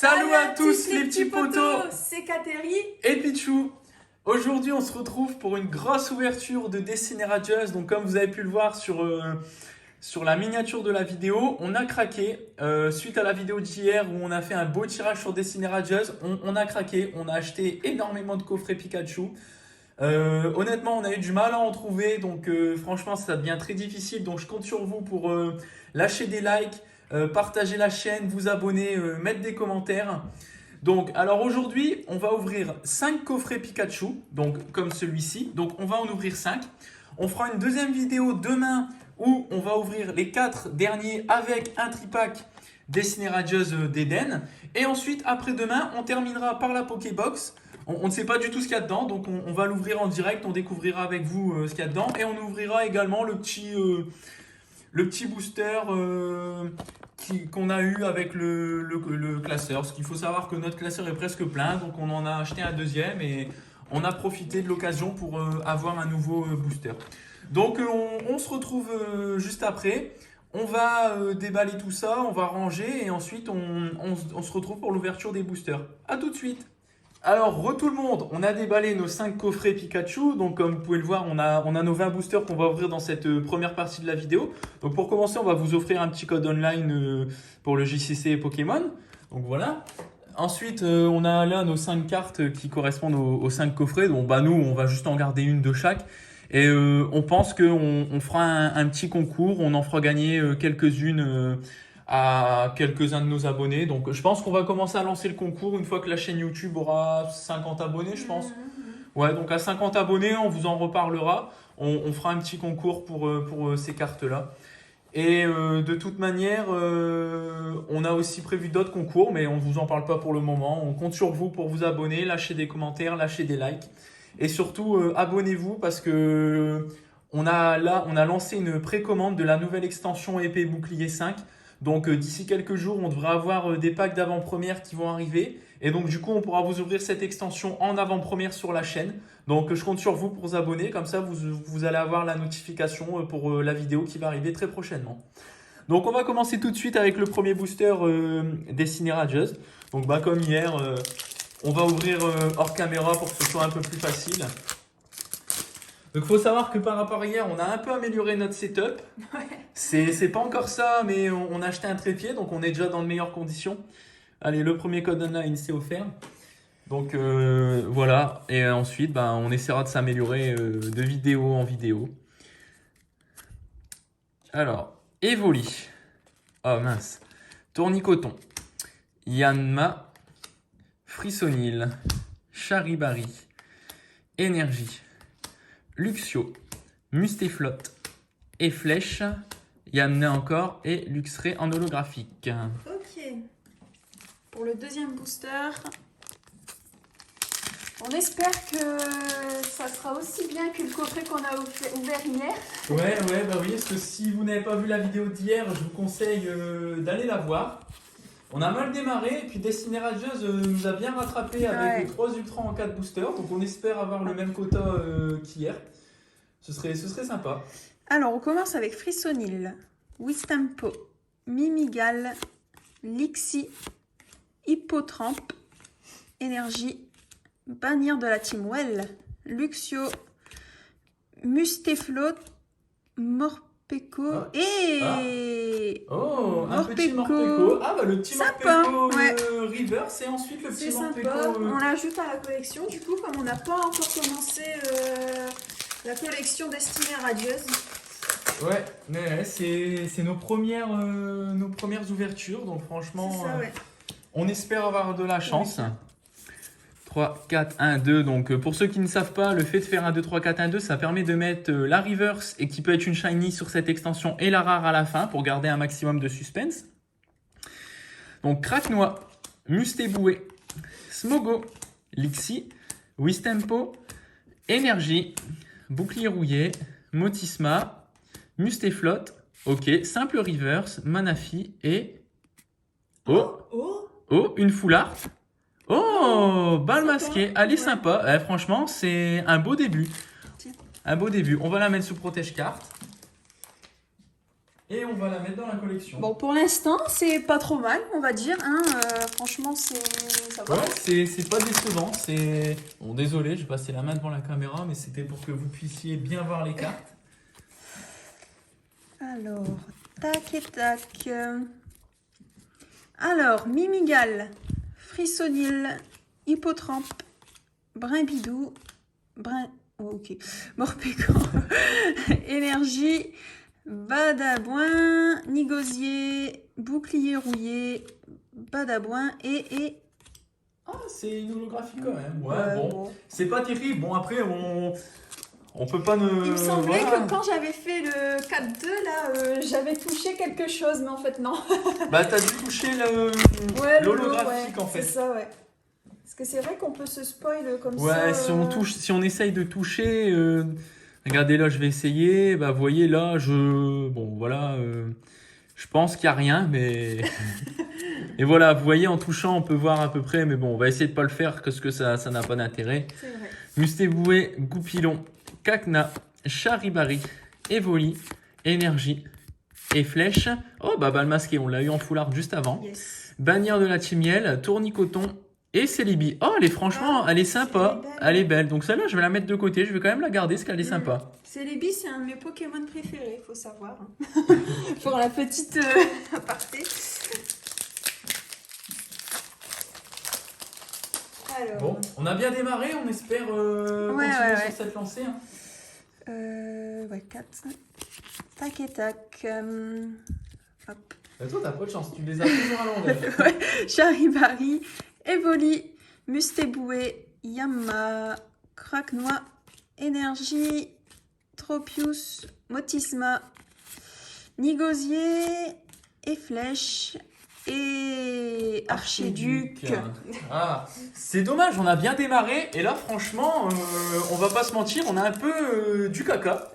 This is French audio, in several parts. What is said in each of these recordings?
Salut à tous les petits potos, c'est Katéri et Pichou. Aujourd'hui on se retrouve pour une grosse ouverture de Destiny Rageuse. Donc comme vous avez pu le voir sur la miniature de la vidéo, on a craqué. Suite à la vidéo d'hier où on a fait un beau tirage sur Destiny Rageuse, on a craqué, on a acheté énormément de coffrets Pikachu. Honnêtement on a eu du mal à en trouver, donc franchement ça devient très difficile. Donc je compte sur vous pour lâcher des likes, partager la chaîne, vous abonner, mettre des commentaires. Donc, alors aujourd'hui, on va ouvrir 5 coffrets Pikachu, donc comme celui-ci. Donc, on va en ouvrir 5. On fera une deuxième vidéo demain où on va ouvrir les 4 derniers avec un tripack Destiny Rageuse d'Eden. Et ensuite, après-demain, on terminera par la Pokébox. On ne sait pas du tout ce qu'il y a dedans, donc on va l'ouvrir en direct. On découvrira avec vous ce qu'il y a dedans. Et on ouvrira également le petit booster qu'on a eu avec le classeur. Parce qu'il faut savoir que notre classeur est presque plein, donc on en a acheté un deuxième et on a profité de l'occasion pour avoir un nouveau booster. Donc on se retrouve juste après. On va déballer tout ça, on va ranger et ensuite on se retrouve pour l'ouverture des boosters. A tout de suite. Alors, tout le monde, on a déballé nos 5 coffrets Pikachu. Donc, comme vous pouvez le voir, on a nos 20 boosters qu'on va ouvrir dans cette première partie de la vidéo. Donc, pour commencer, on va vous offrir un petit code online pour le JCC Pokémon. Donc, voilà. Ensuite, on a là nos 5 cartes qui correspondent aux 5 coffrets. Donc, nous, on va juste en garder une de chaque. Et on pense qu'on fera un petit concours. On en fera gagner quelques-unes à quelques-uns de nos abonnés. Donc je pense qu'on va commencer à lancer le concours une fois que la chaîne YouTube aura 50 abonnés, je pense. Ouais, donc à 50 abonnés, on vous en reparlera. On fera un petit concours pour ces cartes-là. Et de toute manière, on a aussi prévu d'autres concours, mais on ne vous en parle pas pour le moment. On compte sur vous pour vous abonner, lâcher des commentaires, lâcher des likes. Et surtout, abonnez-vous parce que on a lancé une précommande de la nouvelle extension épée bouclier 5. Donc d'ici quelques jours, on devrait avoir des packs d'avant-première qui vont arriver. Et donc du coup, on pourra vous ouvrir cette extension en avant-première sur la chaîne. Donc je compte sur vous pour vous abonner. Comme ça, vous allez avoir la notification pour la vidéo qui va arriver très prochainement. Donc on va commencer tout de suite avec le premier booster Destiny Rageuse. Donc comme hier, on va ouvrir hors caméra pour que ce soit un peu plus facile. Donc il faut savoir que par rapport à hier, on a un peu amélioré notre setup. Ouais. C'est pas encore ça, mais on a acheté un trépied, donc on est déjà dans de meilleures conditions. Allez, le premier code online, c'est offert. Donc voilà, et ensuite, on essaiera de s'améliorer de vidéo en vidéo. Alors, Evoli. Oh mince. Tournicoton. Yanma. Frissonil. Charibari. Énergie. Luxio, Mustéflotte et Flèche, Yamna encore et Luxray en holographique. Ok. Pour le deuxième booster, on espère que ça sera aussi bien que le coffret qu'on a ouvert hier. Ouais, oui, parce que si vous n'avez pas vu la vidéo d'hier, je vous conseille d'aller la voir. On a mal démarré, et puis Destiny Rageuse nous a bien rattrapé avec 3 ultras en 4 boosters. Donc on espère avoir le même quota qu'hier. Ce serait sympa. Alors on commence avec Frissonil, Wistempo, Mimigal, Lixi, Hippotrampe, Énergie, Bannière de la Team Well, Luxio, Mustéflotte, Morpeko et... Oh, un petit Morpeko. Morpeko. Ah le petit Sympa, Morpeko ouais. Reverse et ensuite le petit Morpeko. On l'ajoute à la collection du coup, comme on n'a pas encore commencé la collection Destiny Rageuse. Ouais, c'est nos premières ouvertures, donc franchement, Ça, ouais. on espère avoir de la chance. 3, 4, 1, 2. Donc pour ceux qui ne savent pas, le fait de faire un 2, 3, 4, 1, 2, ça permet de mettre la reverse et qui peut être une shiny sur cette extension et la rare à la fin pour garder un maximum de suspense. Donc Craquenois, Mustéboué, Smogo, Lixi, Wistempo, Énergie, Bouclier rouillé, Motisma, Mustéflotte, ok, simple reverse, Manafi et... Oh, une full art. Oh, balle masquée. Elle est sympa. Franchement, c'est un beau début. Un beau début. On va la mettre sous protège carte. Et on va la mettre dans la collection. Bon, pour l'instant, c'est pas trop mal, on va dire. Hein. Franchement, ça va. Ouais, c'est pas décevant. Bon, désolé, je vais passer la main devant la caméra, mais c'était pour que vous puissiez bien voir les cartes. Alors, tac et tac. Alors, Mimigal, Frissonil, Hippotrampe, Brimbidou, Morpécan, Énergie, Badabouin, Nigosier, Bouclier rouillé, Badabouin et... Ah, c'est une holographie quand même. Ouais, Ouais, bon. C'est pas terrible. Bon, après, on peut pas ne... Il me semblait voilà. que quand j'avais fait le 4-2, là, j'avais touché quelque chose, mais en fait, non. Bah, t'as dû toucher Ouais, l'holographique, ouais, en fait. C'est ça, ouais. Parce que c'est vrai qu'on peut se spoil comme ça. Ouais, si on essaye de toucher... Regardez là, je vais essayer. Bah, vous voyez là, bon, voilà. Je pense qu'il n'y a rien, mais... Et voilà, vous voyez, en touchant, on peut voir à peu près. Mais bon, on va essayer de pas le faire parce que ça n'a pas d'intérêt. C'est vrai. Mustéboué, Goupilon, Cacna, Charibari, Evoli, Énergie et Flèche. Oh, bah, le masqué, on l'a eu en foulard juste avant. Yes. Bannière de la Timiel, Tournicoton et Célibi. Oh, franchement, elle est sympa. Elle est belle. Donc celle-là, je vais la mettre de côté. Je vais quand même la garder parce qu'elle est sympa. Célébi, c'est un de mes Pokémon préférés, faut savoir. Pour la petite aparté. Alors. Bon, on a bien démarré. On espère continuer sur cette lancée. Hein. Ouais, 4. Tac et tac. Hop. Bah, toi, t'as pas de chance. Tu les as toujours à l'envers. Ouais. Charibari, Evoli, Mustéboué, Yamma, Craquenois, Énergie, Tropius, Motisma, Nigosier et Flèche et Archiduc. Ah, c'est dommage, on a bien démarré et là franchement, on va pas se mentir, on a un peu du caca.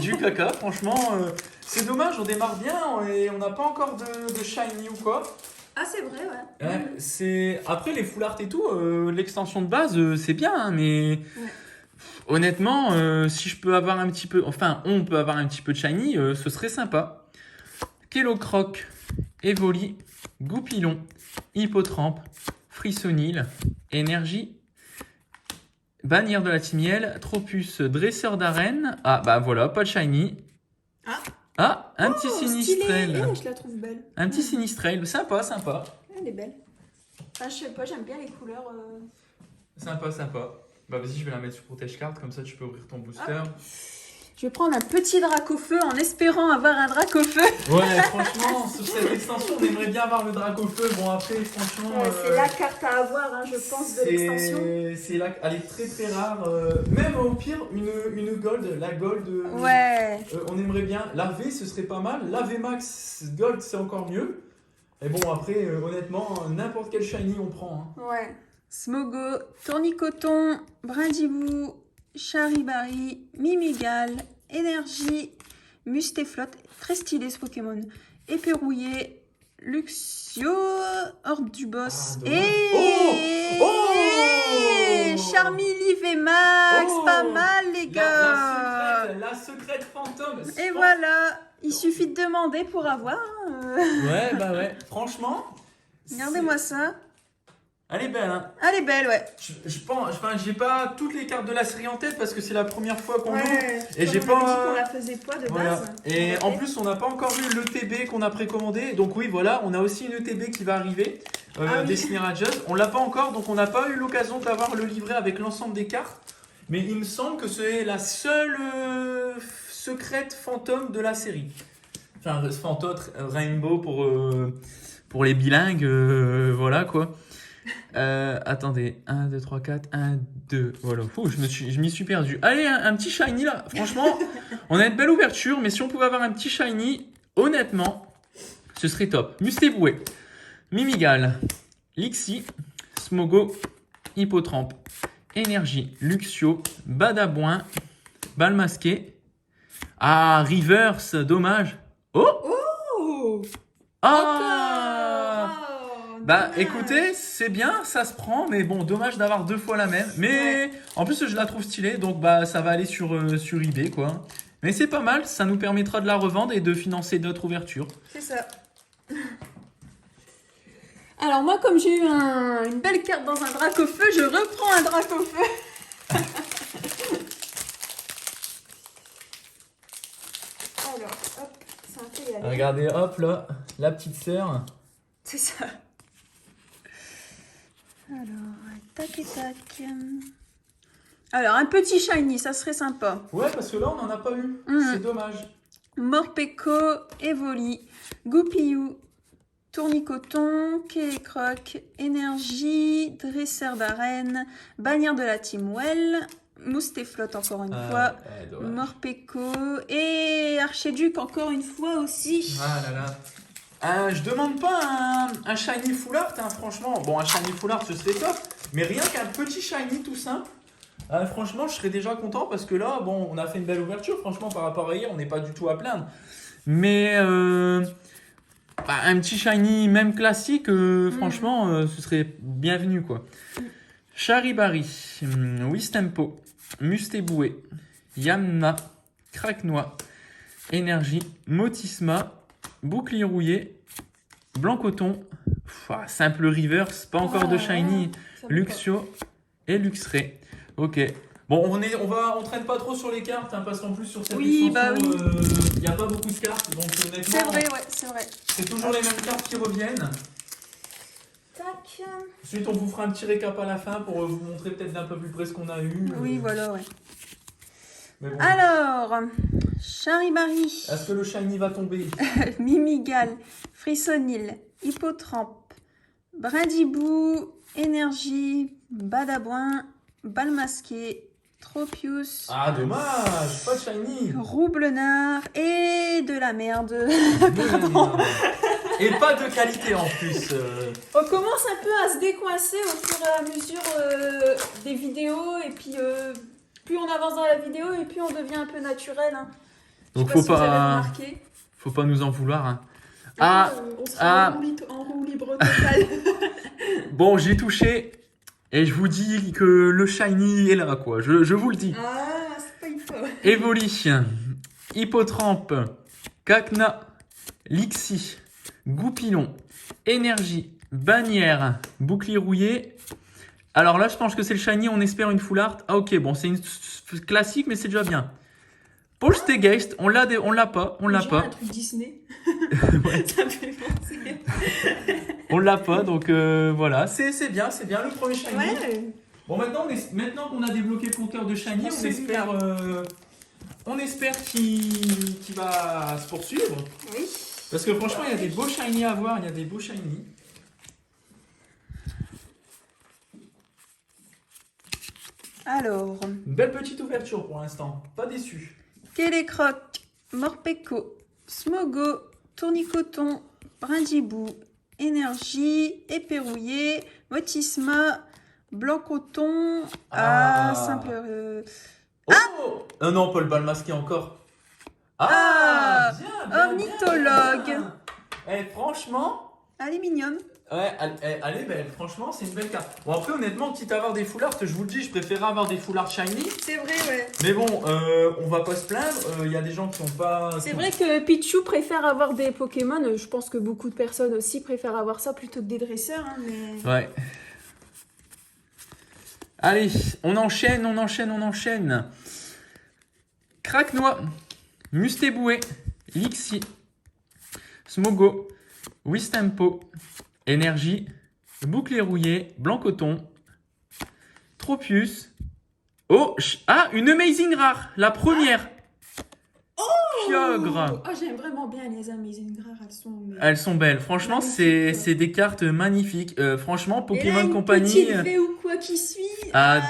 Du caca, franchement, c'est dommage, on démarre bien et on n'a pas encore de shiny ou quoi. Ah, c'est vrai, ouais. Ouais, après les full art et tout, l'extension de base, c'est bien, hein, mais honnêtement, si je peux avoir un petit peu, enfin, on peut avoir un petit peu de shiny, ce serait sympa. Kellocroc, Evoli, Goupilon, Hippotrampe, Frissonil, Énergie, Bannière de la Timiel, Tropus, Dresseur d'arène. Ah, bah voilà, pas de shiny. Ah, un petit Sinistrel. Je la trouve belle. Un petit Sinistrel, sympa, sympa. Elle est belle. Ah, je sais pas, j'aime bien les couleurs. Sympa, sympa. Bah vas-y, je vais la mettre sur Protège Carte, comme ça tu peux ouvrir ton booster. Je vais prendre un petit Dracofeu en espérant avoir un Dracofeu. Ouais, franchement, sur cette extension, on aimerait bien avoir le Dracofeu. Bon, après, franchement... c'est la carte à avoir, hein, je pense, de l'extension. Elle est très très rare. Même au pire, une Gold, la Gold... Ouais. On aimerait bien. La V, ce serait pas mal. La V Max Gold, c'est encore mieux. Et bon, après, honnêtement, n'importe quel shiny, on prend. Hein. Ouais. Smogo, Tournicoton, Brindibou, Charibari, Mimigal, Énergie, Mustéflotte, très stylé ce Pokémon, Éperouillé, Luxio, Horde du Boss Charmilly VMAX, pas mal les gars. La secrète fantôme. Et voilà, il suffit de demander pour avoir. Ouais, bah ouais, franchement. Regardez-moi ça. Elle est belle, hein. Elle est belle, ouais. Je pense, enfin, j'ai pas toutes les cartes de la série en tête parce que c'est la première fois qu'on joue. Et j'ai pas dit qu'on la faisait pas de base. Et en plus, on n'a pas encore eu l'ETB qu'on a précommandé. Donc oui, voilà, on a aussi une ETB qui va arriver, destinée à Just. On l'a pas encore, donc on n'a pas eu l'occasion d'avoir le livret avec l'ensemble des cartes. Mais il me semble que c'est la seule secrète fantôme de la série. Enfin, fantôme Rainbow pour les bilingues, voilà quoi. Attendez, 1, 2, 3, 4, 1, 2, voilà. Ouh, je m'y suis perdu. Allez, un petit shiny là. Franchement, on a une belle ouverture, mais si on pouvait avoir un petit shiny, honnêtement, ce serait top. Mustéboué, Mimigal, Lixi, Smogo, Hippotrampe, Énergie, Luxio, Badabouin, Balmasqué. Ah, Reverse, dommage. Oh! Ah! Bah écoutez, c'est bien, ça se prend, mais bon, dommage d'avoir deux fois la même. Mais en plus, je la trouve stylée, donc bah ça va aller sur eBay quoi. Mais c'est pas mal, ça nous permettra de la revendre et de financer notre ouverture. C'est ça. Alors moi, comme j'ai eu une belle carte dans un drac au feu, je reprends un drac au feu. Alors, hop, ça un peu y aller. Regardez, hop là, la petite sœur. C'est ça. Alors, tac et tac. Alors, un petit shiny, ça serait sympa. Ouais, parce que là, on n'en a pas eu. C'est dommage. Morpeko, Evoli, Goupillou, Tournicoton, Kélécroc, Énergie, Dresseur d'arène, Bannière de la Team Well, Moustéflotte encore une fois, Ouais, dommage. Morpeko et Archéduc encore une fois aussi. Ah là là. Je demande pas un shiny full art, hein, franchement. Bon, un shiny full art, ce serait top. Mais rien qu'un petit shiny tout simple. Franchement, je serais déjà content parce que là, bon, on a fait une belle ouverture. Franchement, par rapport à hier, on n'est pas du tout à plaindre. Mais un petit shiny, même classique, franchement, ce serait bienvenu, quoi. Charibari, Wistempo, Mustéboué, Yamna, Craquenois, Énergie, Motisma, Bouclier rouillé, Blanc coton, simple reverse, pas encore de shiny, Luxio et Luxray. Ok. Bon, on traîne pas trop sur les cartes, hein, parce qu'en plus sur cette extension, il n'y a pas beaucoup de cartes, donc honnêtement, C'est vrai, ouais, c'est vrai. c'est toujours les mêmes cartes qui reviennent. Tac. Ensuite, on vous fera un petit récap à la fin pour vous montrer peut-être d'un peu plus près ce qu'on a eu. Oui, voilà, ouais. Mais bon. Alors, Charibari, Est-ce que le shiny va tomber? Mimigal, Frissonil, Hippotrampe, Brindibou, Énergie, Badabouin, Balmasqué, Tropius, Ah, dommage, pas de shiny. Roublenard et de la merde. Pardon. Et pas de qualité en plus. On commence un peu à se décoincer au fur et à mesure des vidéos et puis plus on avance dans la vidéo et plus on devient un peu naturel. Hein. Donc Je sais pas si vous avez remarqué. faut pas nous en vouloir. Hein. On sera en roue libre totale. Bon, j'ai touché et je vous dis que le shiny est là, quoi. Je vous le dis. Ah, c'est pas une fois. Evoli, Hippotrampe, Cacna, Lixi, Goupillon, Énergie, Bannière, Bouclier rouillé. Alors là, je pense que c'est le shiny, on espère une full art. Ah ok, bon, c'est une classique, mais c'est déjà bien. Poltergeist, on l'a pas, on l'a pas. Un truc Disney. Ouais. Ça me fait penser. On l'a pas, donc voilà, c'est bien, le premier shiny. Ouais. Bon, maintenant qu'on a débloqué le compteur de shiny, on espère qu'il va se poursuivre. Oui. Parce que franchement, il y a des beaux shiny à voir, il y a des beaux shiny. Alors, Une belle petite ouverture pour l'instant, pas déçu. Kélécroc, Morpeko, Smogo, Tournicoton, Brindibou, Énergie, Épée rouillée, Motisma, Blanc coton, simple. Oh non, pas le bal masqué encore. Bien, ornithologue. Franchement, Elle est mignonne. ouais, elle est belle. Franchement, c'est une belle carte. Bon, après, honnêtement, quitte à avoir des full art, je vous le dis, je préférais avoir des full art shiny. C'est vrai, ouais. Mais bon, on va pas se plaindre. Il y a des gens qui sont pas. C'est vrai que Pichou préfère avoir des Pokémon. Je pense que beaucoup de personnes aussi préfèrent avoir ça plutôt que des dresseurs. Hein, mais... Ouais. Allez, on enchaîne. Craquenois, Mustéboué, Lixi, Smogo, Wistempo, Énergie, Bouclier rouillé, Blanc coton, Tropius. Une Amazing Rare, la première. Kyogre. Oh, j'aime vraiment bien les Amazing Rares. Elles sont belles. Franchement, c'est des cartes magnifiques. Franchement, Pokémon Company. Petite V ou quoi qui suit.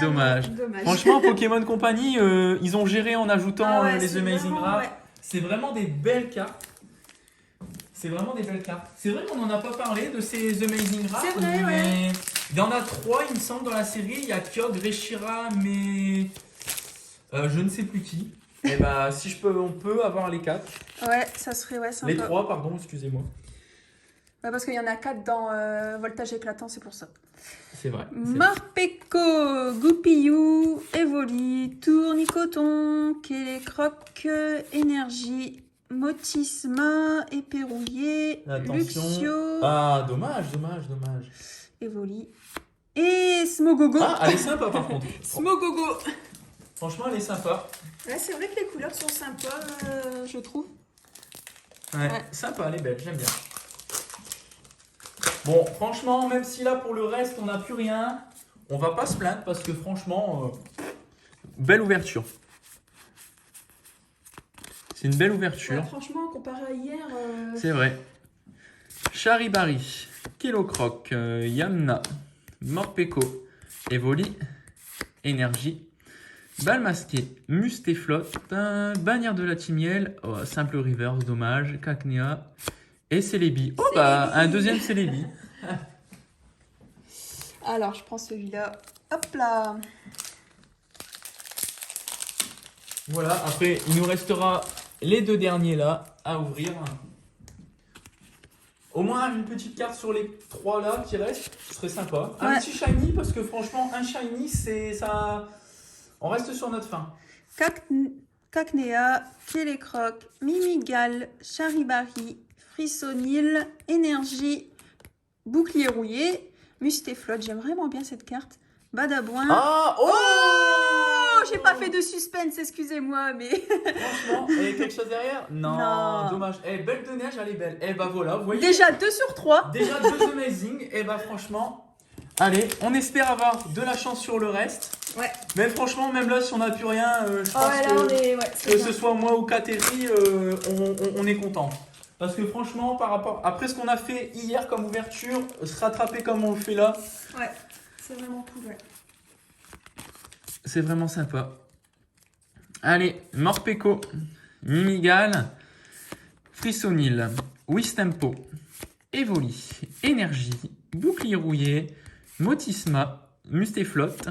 Dommage. Dommage. Franchement, Pokémon Company, ils ont géré en ajoutant les Amazing Rares. Ouais. C'est vraiment des belles cartes. C'est vrai qu'on n'en a pas parlé de ces Amazing Rares. C'est vrai, mais il y en a 3, il me semble, dans la série. Il y a Kyogre, Reshiram, mais je ne sais plus qui. Et bah, si on peut avoir les 4. Ouais, ça serait sympa. Les 3, pardon, excusez-moi. Bah, parce qu'il y en a 4 dans voltage éclatant, c'est pour ça. C'est vrai. Morpeko, Goupillou, Evoli, Tournicoton, Kélécroc, Énergie, Motisma, Éperouillé, Attention. Luxio, Ah, dommage. Evoli et Smogogo. Ah, elle est sympa par contre. Smogogo. Franchement, elle est sympa. Ouais, c'est vrai que les couleurs sont sympas, je trouve. Ouais, sympa, elle est belle, j'aime bien. Bon, franchement, même si là pour le reste on n'a plus rien, on va pas se plaindre parce que franchement, belle ouverture. C'est une belle ouverture. Ouais, franchement, comparé à hier. C'est vrai. Charibari, Kelocroc, Yamna, Morpeko, Evoli, Énergie, Balle masquée, Mustéflotte, Bannière de la Timiel, Simple Rivers, dommage, Cacnea et Celebi. Oh bah, un deuxième Celebi. Alors, je prends celui-là. Hop là. Voilà, après il nous restera les 2 derniers là à ouvrir. Au moins une petite carte sur les 3 là qui restent, ce serait sympa. Un petit shiny parce que franchement un shiny c'est ça. On reste sur notre fin. Cacnea, Kélécroc, Mimigal, Charibari, Frissonil, Énergie, Bouclier rouillé, Mustéflotte. J'aime vraiment bien cette carte. Badabouin. Ah oh, J'ai pas fait de suspense, excusez-moi, mais. franchement, et quelque chose derrière? Non, dommage. Belle de neige, elle est belle. Bah voilà, vous voyez. Déjà 2 sur 3. Déjà 2 amazing. Bah franchement, allez, on espère avoir de la chance sur le reste. Ouais. Mais franchement, même là, si on n'a plus rien, je pense là, que ce soit moi ou Kateri, on est content. Parce que franchement, par rapport après ce qu'on a fait hier comme ouverture, se rattraper comme on le fait là, ouais, c'est vraiment cool. Ouais. c'est vraiment sympa. Allez, Morpeko, Mimigal, Frissonil, Wistempo, Evoli, Énergie, Bouclier rouillé, Motisma, Mustéflotte,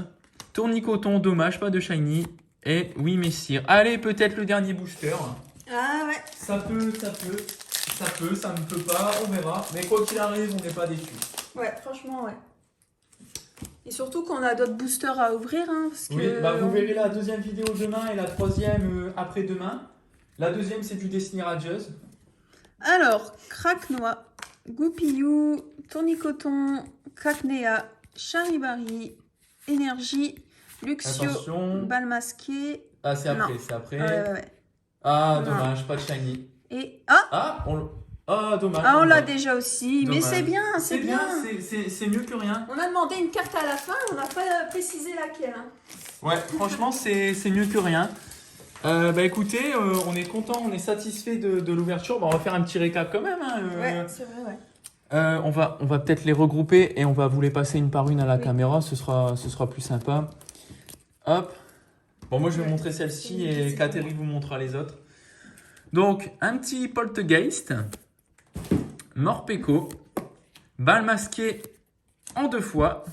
Tournicoton, dommage, pas de shiny, et oui Messire. Allez, peut-être le dernier booster. Ah ouais. Ça peut, ça ne peut pas, on verra. Mais quoi qu'il arrive, on n'est pas déçus. Ouais, franchement, ouais. Et surtout qu'on a d'autres boosters à ouvrir. Hein, parce Oui, que... bah vous verrez la deuxième vidéo demain et la troisième après-demain. La deuxième, c'est du Destiny Radieuse. Alors, Craquenois, Goupillou, Tournicoton, Cacnea, Charibari, Énergie, Luxio, Attention. Balle masquée. Ah, c'est après, Non. c'est après. Ouais. Ah, Non. dommage, pas de shiny. Et Ah, dommage. on l'a déjà aussi. Dommage. Mais c'est bien, c'est bien. C'est mieux que rien. On a demandé une carte à la fin, on n'a pas précisé laquelle. Hein. Ouais, franchement, c'est mieux que rien. Bah écoutez, on est content, on est satisfait de l'ouverture. Bah, on va faire un petit récap quand même. Hein, Ouais, c'est vrai, ouais. on va peut-être les regrouper et on va vous les passer une par une à la caméra. Ce sera plus sympa. Hop. Bon, moi je vais vous montrer celle-ci et Kateri vous montrera les autres. Donc, un petit Poltergeist, Morpeko, Balle masquée en 2 fois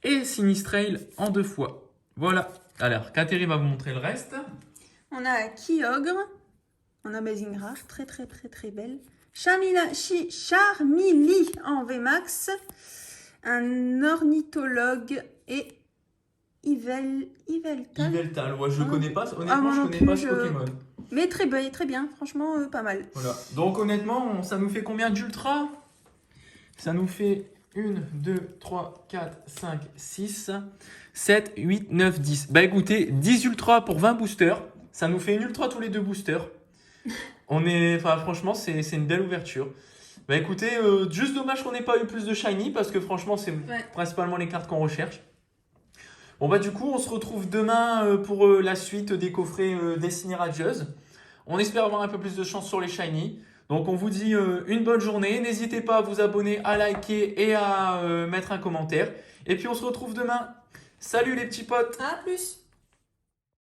et Sinistrail en 2 fois. Voilà. Alors, Kateri va vous montrer le reste. On a Kyogre, on a Amazing Rare, très belle. Charmili en VMAX, un ornithologue et Yveltal. Yveltal, ouais, je connais pas, honnêtement, je connais pas ce Pokémon. Mais très bien, franchement, pas mal. Voilà. Donc, honnêtement, ça nous fait combien d'ultra? Ça nous fait 1, 2, 3, 4, 5, 6, 7, 8, 9, 10. Bah écoutez, 10 ultras pour 20 boosters. Ça nous fait une ultra tous les 2 boosters. Franchement, c'est une belle ouverture. Bah écoutez, juste dommage qu'on n'ait pas eu plus de shiny parce que franchement, c'est principalement les cartes qu'on recherche. Bon bah du coup, on se retrouve demain pour la suite des coffrets Destiny Radieuse. On espère avoir un peu plus de chance sur les shiny. Donc on vous dit une bonne journée. N'hésitez pas à vous abonner, à liker et à mettre un commentaire. Et puis on se retrouve demain. Salut les petits potes. À plus.